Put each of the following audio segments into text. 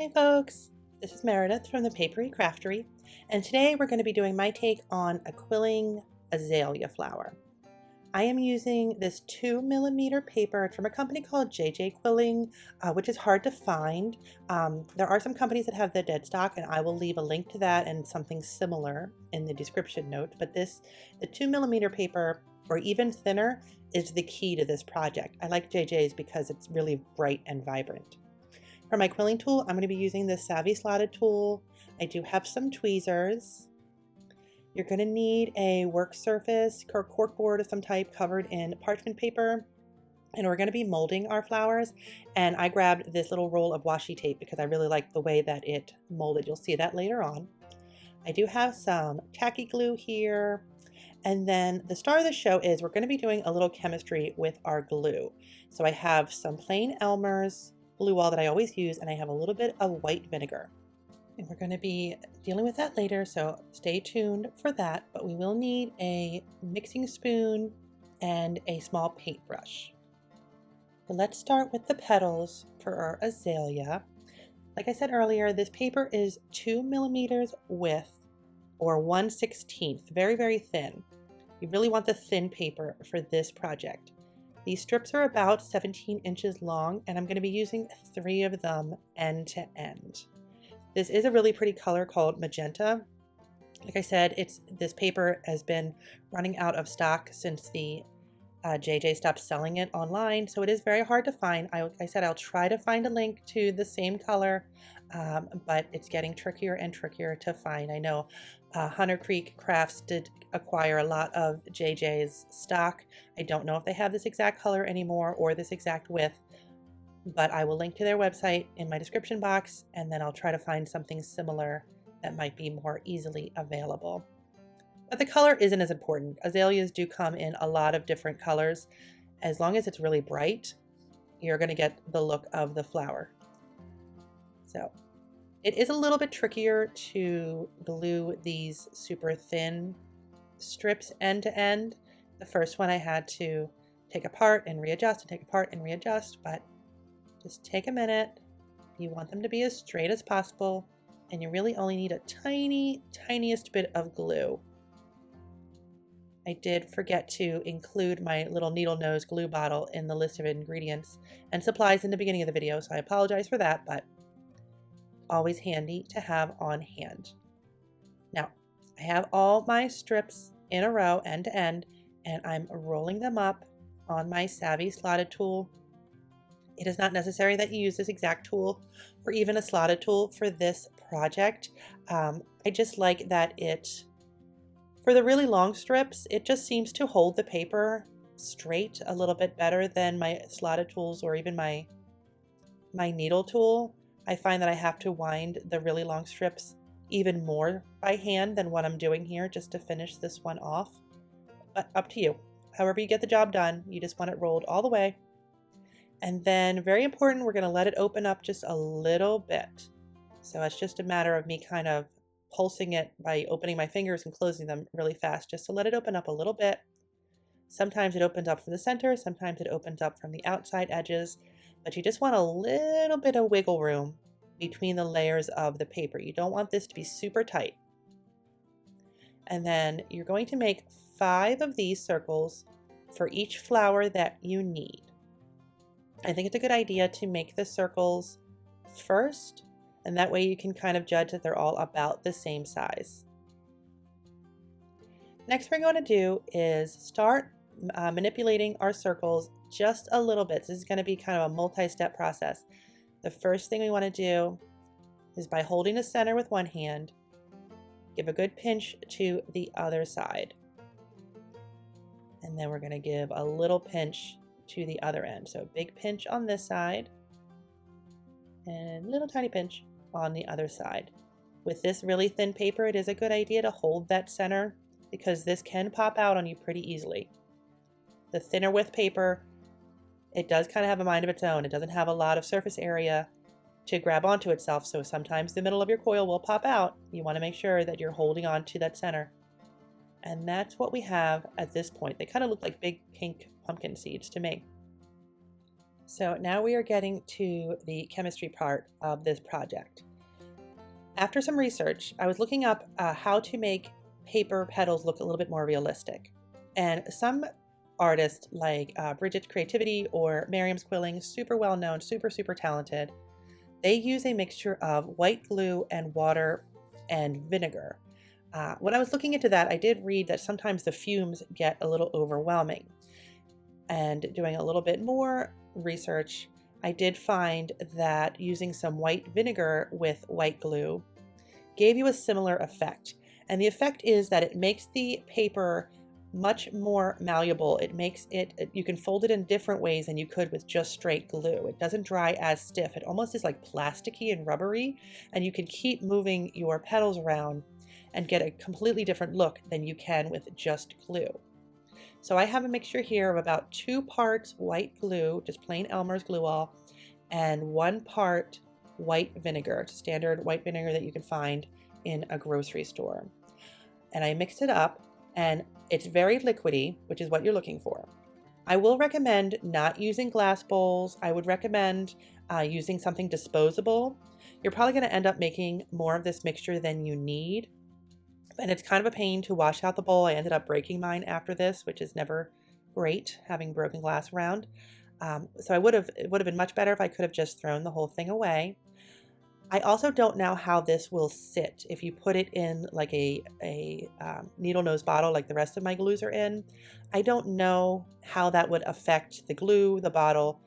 Hi folks, this is Meredith from the Papery Craftery, and today we're going to be doing my take on a quilling azalea flower. I am using this 2mm paper from a company called JJ Quilling, which is hard to find. There are some companies that have the dead stock, and I will leave a link to that and something similar in the description note. But the 2mm paper, or even thinner, is the key to this project. I like JJ's because it's really bright and vibrant. For my quilling tool, I'm going to be using this Savvy slotted tool. I do have some tweezers. You're going to need a work surface or corkboard of some type covered in parchment paper. And we're going to be molding our flowers. And I grabbed this little roll of washi tape because I really like the way that it molded. You'll see that later on. I do have some tacky glue here. And then the star of the show is we're going to be doing a little chemistry with our glue. So I have some plain Elmer's glue wall that I always use, and I have a little bit of white vinegar. And we're going to be dealing with that later, so stay tuned for that. But we will need a mixing spoon and a small paintbrush. So let's start with the petals for our azalea. Like I said earlier, this paper is 2mm width, or 1/16, very, very thin. You really want the thin paper for this project. These strips are about 17 inches long, and I'm going to be using 3 of them end to end. This is a really pretty color called magenta. Like I said, this paper has been running out of stock since the JJ stopped selling it online, so it is very hard to find. Like I said, I'll try to find a link to the same color, but it's getting trickier and trickier to find. I know Hunter Creek Crafts did acquire a lot of JJ's stock. I don't know if they have this exact color anymore or this exact width, but I will link to their website in my description box, and then I'll try to find something similar that might be more easily available. But the color isn't as important. Azaleas do come in a lot of different colors. As long as it's really bright, you're going to get the look of the flower. So it is a little bit trickier to glue these super thin strips end to end. The first one I had to take apart and readjust and take apart and readjust, but just take a minute. You want them to be as straight as possible, and you really only need a tiniest bit of glue. I did forget to include my little needle nose glue bottle in the list of ingredients and supplies in the beginning of the video, so I apologize for that, but always handy to have on hand. Now, I have all my strips in a row end to end, and I'm rolling them up on my Savvy slotted tool. It is not necessary that you use this exact tool or even a slotted tool for this project. I just like that for the really long strips, it just seems to hold the paper straight a little bit better than my slotted tools or even my needle tool. I find that I have to wind the really long strips even more by hand than what I'm doing here just to finish this one off. But up to you. However you get the job done, you just want it rolled all the way. And then, very important, we're going to let it open up just a little bit. So it's just a matter of me kind of pulsing it by opening my fingers and closing them really fast just to let it open up a little bit. Sometimes it opens up from the center, sometimes it opens up from the outside edges, but you just want a little bit of wiggle room between the layers of the paper. You don't want this to be super tight. And then you're going to make 5 of these circles for each flower that you need. I think it's a good idea to make the circles first, and that way you can kind of judge that they're all about the same size. Next we're going to do is start manipulating our circles just a little bit. This is going to be kind of a multi-step process. The first thing we want to do is, by holding the center with one hand, give a good pinch to the other side. And then we're going to give a little pinch to the other end. So big pinch on this side and little tiny pinch on the other side. With this really thin paper, it is a good idea to hold that center because this can pop out on you pretty easily. The thinner width paper, it does kind of have a mind of its own. It doesn't have a lot of surface area to grab onto itself, so sometimes the middle of your coil will pop out. You want to make sure that you're holding on to that center. And that's what we have at this point. They kind of look like big pink pumpkin seeds to me. So now we are getting to the chemistry part of this project. After some research, I was looking up how to make paper petals look a little bit more realistic. And some artists like Bridget's Creativity or Miriam's Quilling, super well known, super talented, they use a mixture of white glue and water and vinegar. When I was looking into that, I did read that sometimes the fumes get a little overwhelming. And doing a little bit more research, I did find that using some white vinegar with white glue gave you a similar effect. And the effect is that it makes the paper much more malleable. It makes it, you can fold it in different ways than you could with just straight glue. It doesn't dry as stiff. It almost is like plasticky and rubbery, and you can keep moving your petals around and get a completely different look than you can with just glue. So I have a mixture here of about 2 parts white glue, just plain Elmer's glue all, and 1 part white vinegar, standard white vinegar that you can find in a grocery store. And I mixed it up, and it's very liquidy, which is what you're looking for. I will recommend not using glass bowls. I would recommend using something disposable. You're probably going to end up making more of this mixture than you need. And it's kind of a pain to wash out the bowl. I ended up breaking mine after this, which is never great, having broken glass around. So it would have been much better if I could have just thrown the whole thing away. I also don't know how this will sit if you put it in like a needle nose bottle like the rest of my glues are in. I don't know how that would affect the glue, the bottle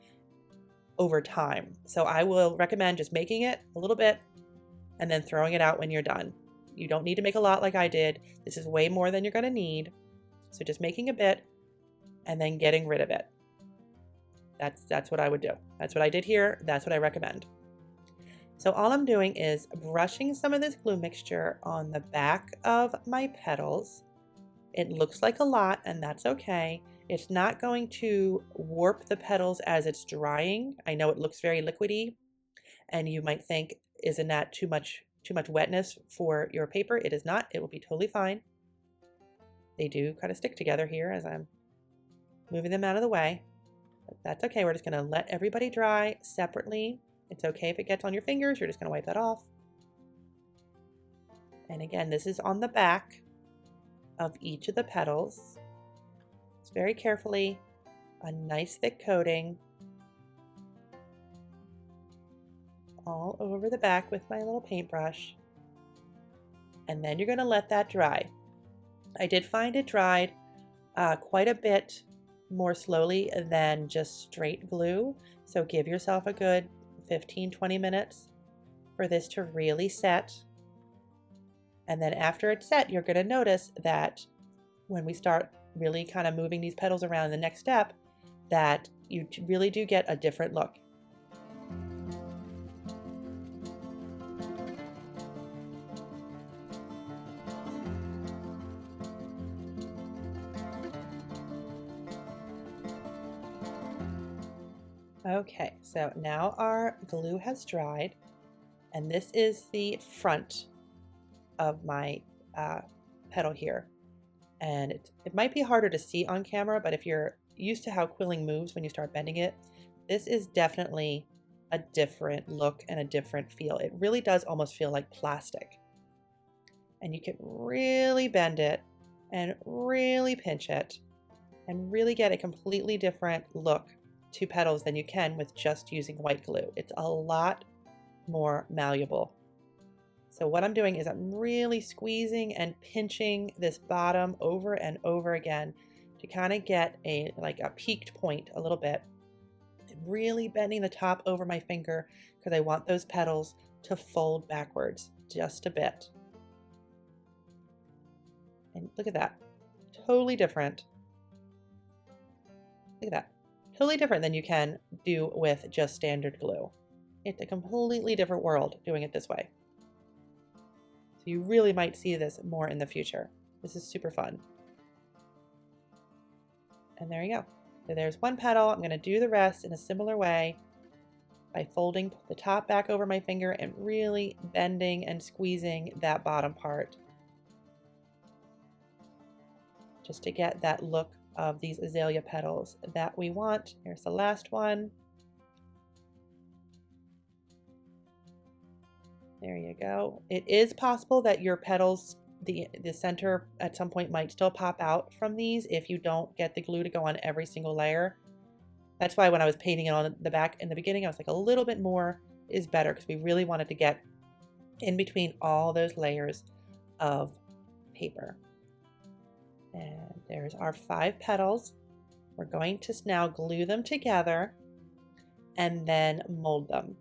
over time. So I will recommend just making it a little bit and then throwing it out when you're done. You don't need to make a lot like I did. This is way more than you're going to need. So just making a bit and then getting rid of it. That's what I would do. That's what I did here. That's what I recommend. So all I'm doing is brushing some of this glue mixture on the back of my petals. It looks like a lot, and that's okay. It's not going to warp the petals as it's drying. I know it looks very liquidy, and you might think, isn't that too much wetness for your paper? It is not. It will be totally fine. They do kind of stick together here as I'm moving them out of the way. But that's okay. We're just going to let everybody dry separately. It's okay if it gets on your fingers. You're just going to wipe that off. And again, this is on the back of each of the petals. It's very carefully, a nice thick coating all over the back with my little paintbrush. And then you're going to let that dry. I did find it dried quite a bit more slowly than just straight glue. So give yourself a good 15-20 minutes for this to really set. And then after it's set, you're going to notice that when we start really kind of moving these petals around in the next step, that you really do get a different look. Okay, so now our glue has dried, and this is the front of my petal here. And it might be harder to see on camera, but if you're used to how quilling moves when you start bending it, this is definitely a different look and a different feel. It really does almost feel like plastic. And you can really bend it and really pinch it and really get a completely different look to petals than you can with just using white glue. It's a lot more malleable. So what I'm doing is I'm really squeezing and pinching this bottom over and over again to kind of get a peaked point a little bit. And really bending the top over my finger because I want those petals to fold backwards just a bit. And look at that. Totally different. Look at that. Totally different than you can do with just standard glue. It's a completely different world doing it this way. So you really might see this more in the future. This is super fun. And there you go. So there's one petal. I'm going to do the rest in a similar way by folding the top back over my finger and really bending and squeezing that bottom part just to get that look of these azalea petals that we want. Here's the last one. There you go. It is possible that your petals, the center at some point might still pop out from these if you don't get the glue to go on every single layer. That's why when I was painting it on the back in the beginning, I was like, a little bit more is better because we really wanted to get in between all those layers of paper. And there's our 5 petals. We're going to now glue them together and then mold them.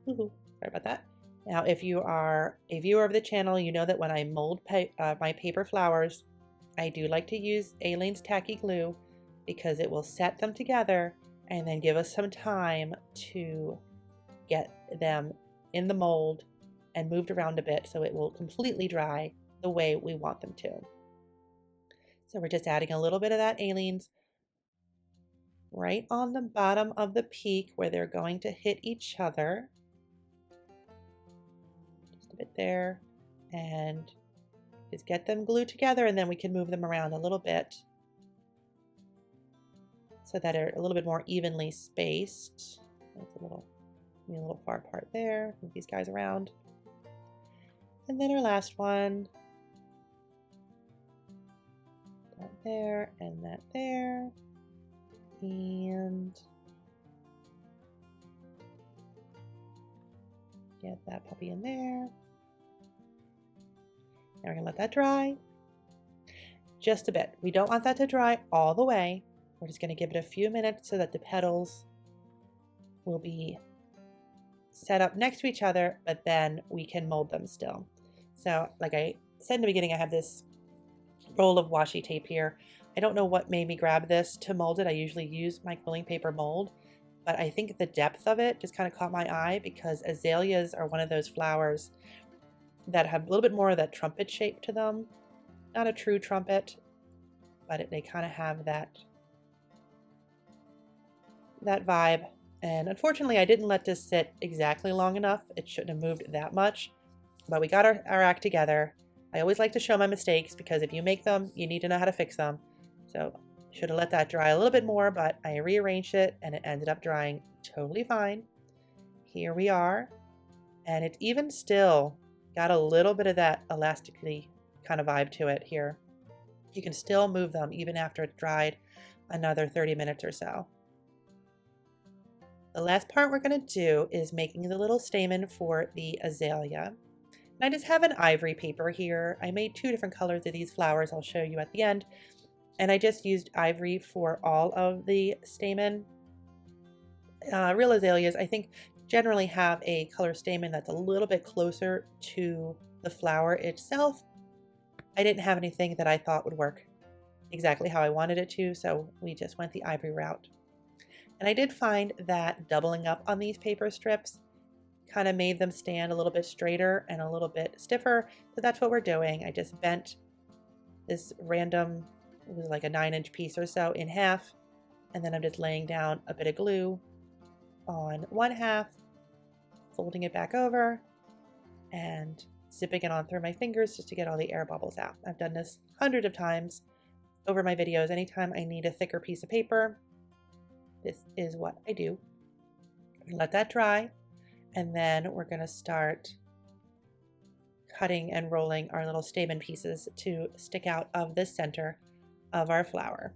Sorry about that. Now, if you are a viewer of the channel, you know that when I mold my paper flowers, I do like to use Aleene's tacky glue because it will set them together and then give us some time to get them in the mold and moved around a bit so it will completely dry the way we want them to. So we're just adding a little bit of that Aleene's right on the bottom of the peak where they're going to hit each other. Just a bit there, and just get them glued together, and then we can move them around a little bit so that they're a little bit more evenly spaced. That's a little far apart there. Move these guys around. And then our last one. That there and that there. And get that puppy in there. Now we're going to let that dry just a bit. We don't want that to dry all the way. We're just going to give it a few minutes so that the petals will be set up next to each other, but then we can mold them still. So like I said in the beginning, I have this roll of washi tape here. I don't know what made me grab this to mold it. I usually use my quilling paper mold, but I think the depth of it just kind of caught my eye because azaleas are one of those flowers that have a little bit more of that trumpet shape to them. Not a true trumpet, but they kind of have that vibe. And unfortunately, I didn't let this sit exactly long enough. It shouldn't have moved that much, but we got our act together. I always like to show my mistakes because if you make them, you need to know how to fix them. So should have let that dry a little bit more, but I rearranged it and it ended up drying totally fine. Here we are. And it even still got a little bit of that elastically kind of vibe to it here. You can still move them even after it's dried another 30 minutes or so. The last part we're going to do is making the little stamen for the azalea. And I just have an ivory paper here. I made 2 different colors of these flowers. I'll show you at the end. And I just used ivory for all of the stamen. Real azaleas, I think, generally have a color stamen that's a little bit closer to the flower itself. I didn't have anything that I thought would work exactly how I wanted it to, so we just went the ivory route. And I did find that doubling up on these paper strips kind of made them stand a little bit straighter and a little bit stiffer. So that's what we're doing. I just bent this random, it was like a 9-inch piece or so, in half. And then I'm just laying down a bit of glue on one half, folding it back over, and zipping it on through my fingers just to get all the air bubbles out. I've done this hundreds of times over my videos. Anytime I need a thicker piece of paper, this is what I do. Let that dry, and then we're going to start cutting and rolling our little stamen pieces to stick out of the center of our flower.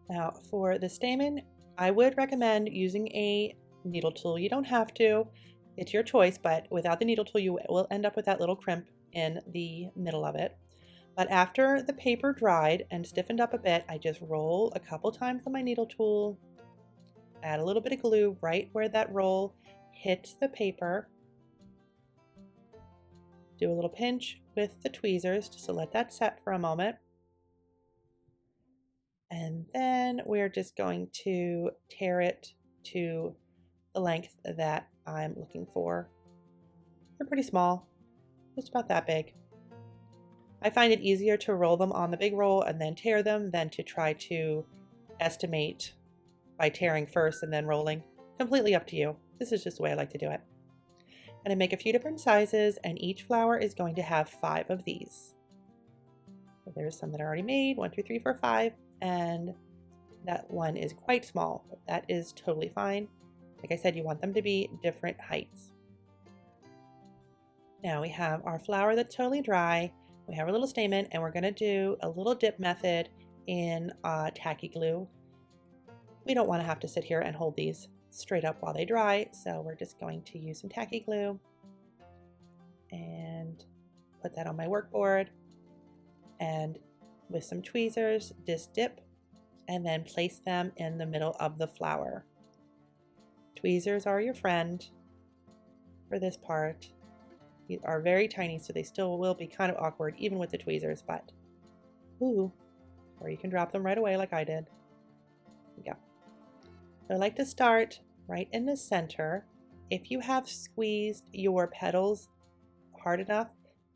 Now for the stamen, I would recommend using a needle tool. You don't have to, it's your choice, but without the needle tool you will end up with that little crimp in the middle of it. But after the paper dried and stiffened up a bit, I just roll a couple times on my needle tool, add a little bit of glue right where that roll hits the paper, do a little pinch with the tweezers just to let that set for a moment. And then we're just going to tear it to the length that I'm looking for. They're pretty small, just about that big. I find it easier to roll them on the big roll and then tear them than to try to estimate by tearing first and then rolling. Completely up to you. This is just the way I like to do it. And I make a few different sizes, and each flower is going to have 5 of these. There's some that are already made, 1, 2, 3, 4, 5, and that one is quite small, but that is totally fine. Like I said, you want them to be different heights. Now we have our flower that's totally dry. We have our little stamen, and we're going to do a little dip method in tacky glue. We don't want to have to sit here and hold these straight up while they dry, so we're just going to use some tacky glue and put that on my workboard, and with some tweezers just dip and then place them in the middle of the flower. Tweezers are your friend for this part. These are very tiny, so they still will be kind of awkward even with the tweezers, but ooh, or you can drop them right away like I did. Yeah. So I like to start right in the center. If you have squeezed your petals hard enough,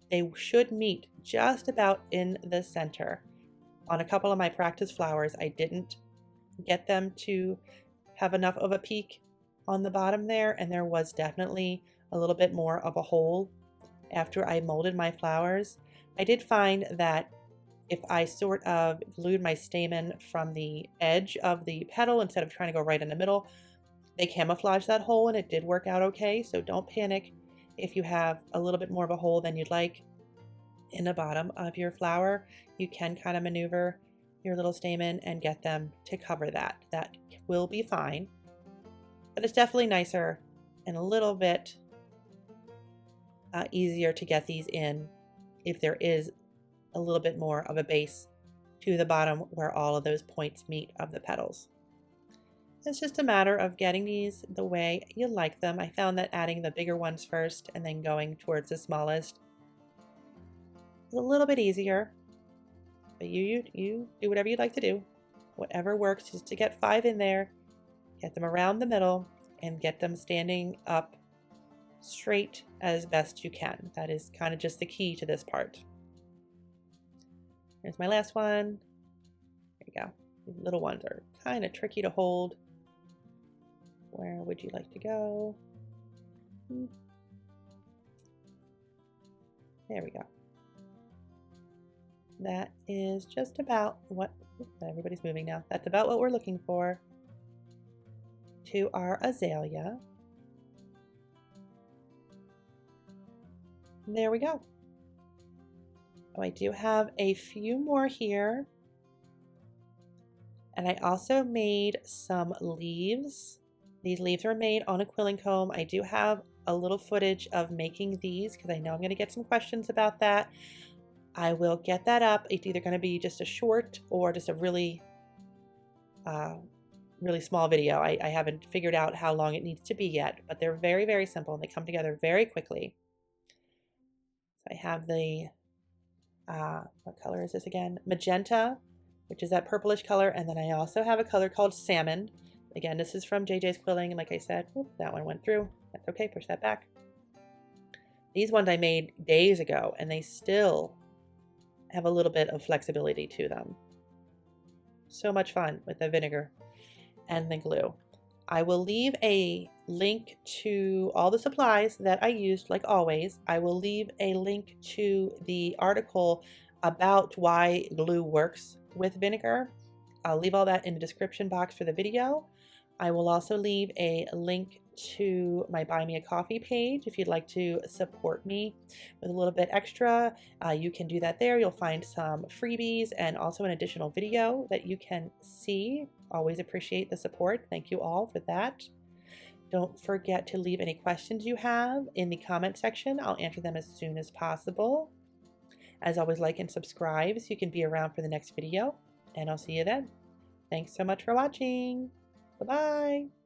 they should meet just about in the center. On a couple of my practice flowers, I didn't get them to have enough of a peak on the bottom there, and there was definitely a little bit more of a hole after I molded my flowers. I did find that if I sort of glued my stamen from the edge of the petal instead of trying to go right in the middle, they camouflaged that hole and it did work out okay. So don't panic if you have a little bit more of a hole than you'd like in the bottom of your flower. You can kind of maneuver your little stamen and get them to cover that. That will be fine. But it's definitely nicer and a little bit easier to get these in if there is a little bit more of a base to the bottom where all of those points meet of the petals. It's just a matter of getting these the way you like them. I found that adding the bigger ones first and then going towards the smallest is a little bit easier, but you do whatever you'd like to do. Whatever works, just to get 5 in there, get them around the middle, and get them standing up straight as best you can. That is kind of just the key to this part. Here's my last one. There you go. These little ones are kind of tricky to hold. Where would you like to go? There we go. That is just about what, everybody's moving now. That's about what we're looking for to our azalea. There we go. Oh, I do have a few more here. And I also made some leaves. These leaves are made on a quilling comb. I do have a little footage of making these because I know I'm going to get some questions about that. I will get that up. It's either going to be just a short or just a really small video. I haven't figured out how long it needs to be yet, but they're very, very simple and they come together very quickly. So I have the, what color is this again? Magenta, which is that purplish color. And then I also have a color called salmon. Again, this is from JJ's Quilling. And like I said, whoop, that one went through. That's okay, push that back. These ones I made days ago and they still have a little bit of flexibility to them. So much fun with the vinegar and the glue. I will leave a link to all the supplies that I used, like always. I will leave a link to the article about why glue works with vinegar. I'll leave all that in the description box for the video. I will also leave a link to my Buy Me a Coffee page if you'd like to support me with a little bit extra. You can do that there. You'll find some freebies and also an additional video that you can see. Always appreciate the support. Thank you all for that. Don't forget to leave any questions you have in the comment section. I'll answer them as soon as possible. As always, like and subscribe so you can be around for the next video, and I'll see you then. Thanks so much for watching. Bye-bye.